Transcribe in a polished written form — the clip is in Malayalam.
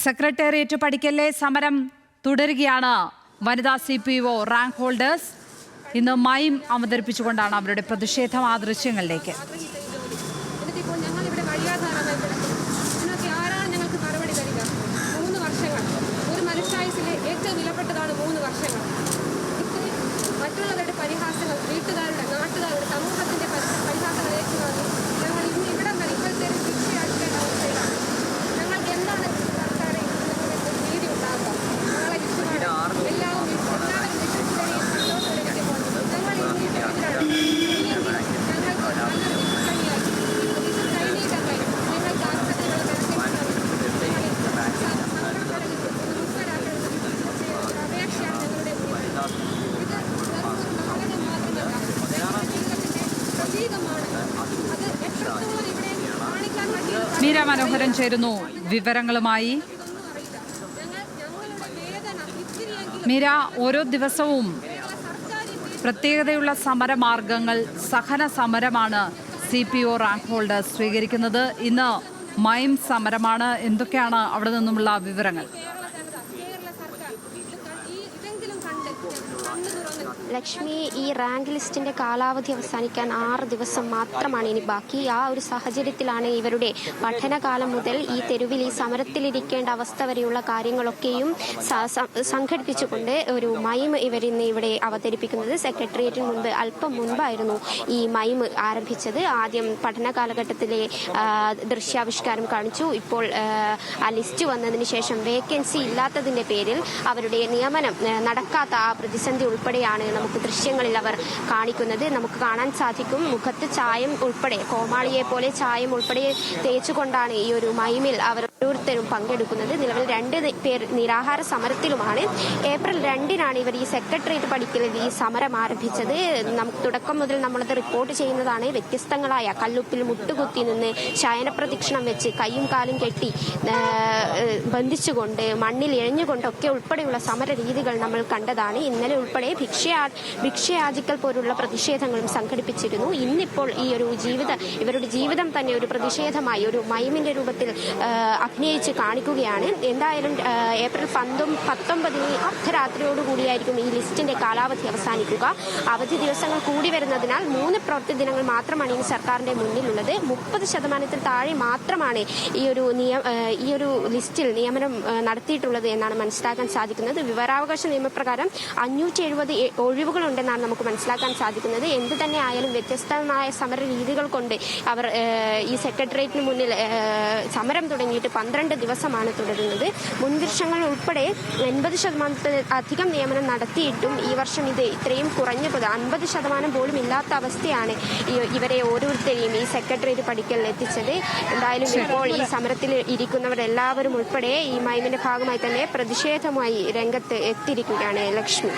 സെക്രട്ടേറിയറ്റ് പടിക്കലിലെ സമരം തുടരുകയാണ്. വനിതാ CPO റാങ്ക് ഹോൾഡേഴ്സ് ഇന്ന് മൈം അവതരിപ്പിച്ചുകൊണ്ടാണ് അവരുടെ പ്രതിഷേധം. ആ ദൃശ്യങ്ങളിലേക്ക്. മറ്റുള്ളവരുടെ പരിഹാസങ്ങൾ, വീട്ടുകാരുടെ, നാട്ടുകാരുടെ, സമൂഹത്തിന്റെ പരിഹാസങ്ങൾ ഏറ്റുവാങ്ങി ഞങ്ങൾ ഇന്ന് ഇവിടം വരെ ഇപ്പോഴത്തെ ശിക്ഷയാക്കേണ്ട അവസ്ഥയിലാണ്. ഞങ്ങൾക്ക് എന്താണ് സർക്കാരെ നീതി ഉണ്ടാകുക? ഞങ്ങളെ വിശ്വസിക്കണം. എല്ലാവരും വിശ്വസിക്കുകയും സന്തോഷത്തിലേക്ക് പോകുന്നു. ഞങ്ങൾ ഇനി ഇതിനാണ് ഞങ്ങൾക്ക് നല്ലൊരു വിശ്വസനീയായി കൈനീട്ടാൻ കഴിയും. ഞങ്ങൾക്ക് ആശുപത്രികൾ അപേക്ഷയാണ് ഞങ്ങളുടെ മീര മനോഹരൻ ചേരുന്നു വിവരങ്ങളുമായി. മീര, ഓരോ ദിവസവും പ്രത്യേകതയുള്ള സമരമാർഗങ്ങൾ, സഹന സമരമാണ് CPO റാങ്ക് ഹോൾഡേഴ്സ് സ്വീകരിക്കുന്നത്. ഇന്ന് മൈം സമരമാണ്. എന്തൊക്കെയാണ് അവിടെ നിന്നുമുള്ള വിവരങ്ങൾ? ലക്ഷ്മി, ഈ റാങ്ക് ലിസ്റ്റിന്റെ കാലാവധി അവസാനിക്കാൻ 6 ദിവസം മാത്രമാണ് ഇനി ബാക്കി. ആ ഒരു സാഹചര്യത്തിലാണ് ഇവരുടെ പഠനകാലം മുതൽ ഈ തെരുവിൽ ഈ സമരത്തിലിരിക്കേണ്ട അവസ്ഥ വരെയുള്ള കാര്യങ്ങളൊക്കെയും സംഘടിപ്പിച്ചുകൊണ്ട് ഒരു മൈം ഇവരിന്ന് ഇവിടെ അവതരിപ്പിക്കുന്നത്. സെക്രട്ടേറിയറ്റിന് മുൻപ് അല്പം മുൻപായിരുന്നു ഈ മൈം ആരംഭിച്ചത്. ആദ്യം പഠന കാലഘട്ടത്തിലെ ദൃശ്യാവിഷ്കാരം കാണിച്ചു. ഇപ്പോൾ ആ ലിസ്റ്റ് വന്നതിന് ശേഷം വേക്കൻസി ഇല്ലാത്തതിന്റെ പേരിൽ അവരുടെ നിയമനം നടക്കാത്ത ആ പ്രതിസന്ധി ഉൾപ്പെടെയാണ് നമുക്ക് ദൃശ്യങ്ങളിൽ അവർ കാണിക്കുന്നത്. നമുക്ക് കാണാൻ സാധിക്കും, മുഖത്ത് ചായം ഉൾപ്പെടെ, കോമാളിയെ പോലെ ചായം ഉൾപ്പെടെ തേച്ചുകൊണ്ടാണ് ഈ ഒരു മൈമിൽ അവർ ഓരോരുത്തരും പങ്കെടുക്കുന്നത്. നിലവിൽ 2 പേർ നിരാഹാര സമരത്തിലുമാണ്. ഏപ്രിൽ 2-നാണ് ഇവർ ഈ സെക്രട്ടേറിയറ്റ് പടിക്കലിൽ ഈ സമരം ആരംഭിച്ചത്. നമുക്ക് തുടക്കം മുതൽ നമ്മളത് റിപ്പോർട്ട് ചെയ്യുന്നതാണ്. വ്യത്യസ്തങ്ങളായ കല്ലുപ്പിൽ മുട്ടുകുത്തി നിന്ന് ശയനപ്രദക്ഷിണം വെച്ച് കൈയും കാലും കെട്ടി ബന്ധിച്ചുകൊണ്ട് മണ്ണിൽ എഴഞ്ഞുകൊണ്ടൊക്കെ ഉൾപ്പെടെയുള്ള സമര രീതികൾ നമ്മൾ കണ്ടതാണ്. ഇന്നലെ ഉൾപ്പെടെ ഭിക്ഷയാചിക്കൽ പോലുള്ള പ്രതിഷേധങ്ങളും സംഘടിപ്പിച്ചിരുന്നു. ഇന്നിപ്പോൾ ഈ ഒരു ഇവരുടെ ജീവിതം തന്നെ ഒരു പ്രതിഷേധമായി ഒരു മൈമിന്റെ രൂപത്തിൽ അഭിനയിച്ച് കാണിക്കുകയാണ്. എന്തായാലും ഏപ്രിൽ 19 അർദ്ധരാത്രിയോടുകൂടിയായിരിക്കും ഈ ലിസ്റ്റിന്റെ കാലാവധി അവസാനിക്കുക. അവധി ദിവസങ്ങൾ കൂടി വരുന്നതിനാൽ 3 പ്രവൃത്തി ദിനങ്ങൾ മാത്രമാണ് ഇനി സർക്കാരിന്റെ മുന്നിലുള്ളത്. 30% താഴെ മാത്രമാണ് ഈ ഒരു ലിസ്റ്റിൽ നിയമനം നടത്തിയിട്ടുള്ളത് എന്നാണ് മനസ്സിലാക്കാൻ സാധിക്കുന്നത്. വിവരാവകാശ നിയമപ്രകാരം 570 ഒഴിവുകളുണ്ടെന്നാണ് നമുക്ക് മനസ്സിലാക്കാൻ സാധിക്കുന്നത്. എന്ത് തന്നെ ആയാലും വ്യത്യസ്തമായ സമര രീതികൾ കൊണ്ട് അവർ ഈ സെക്രട്ടേറിയറ്റിന് മുന്നിൽ സമരം തുടങ്ങിയിട്ട് 12 ദിവസമാണ് തുടരുന്നത്. മുൻവർഷങ്ങൾ ഉൾപ്പെടെ 80% അധികം നിയമനം നടത്തിയിട്ടും ഈ വർഷം ഇത് ഇത്രയും കുറഞ്ഞത് 50% പോലും ഇല്ലാത്ത അവസ്ഥയാണ് ഇവരെ ഓരോരുത്തരെയും ഈ സെക്രട്ടേറിയറ്റ് പടിക്കലിൽ എത്തിച്ചത്. എന്തായാലും ഇപ്പോൾ ഈ സമരത്തിൽ ഇരിക്കുന്നവരെല്ലാവരും ഉൾപ്പെടെ ഈ മൈമിന്റെ ഭാഗമായി തന്നെ പ്രതിഷേധമായി രംഗത്ത് എത്തിയിരിക്കുകയാണ്. ലക്ഷ്മി.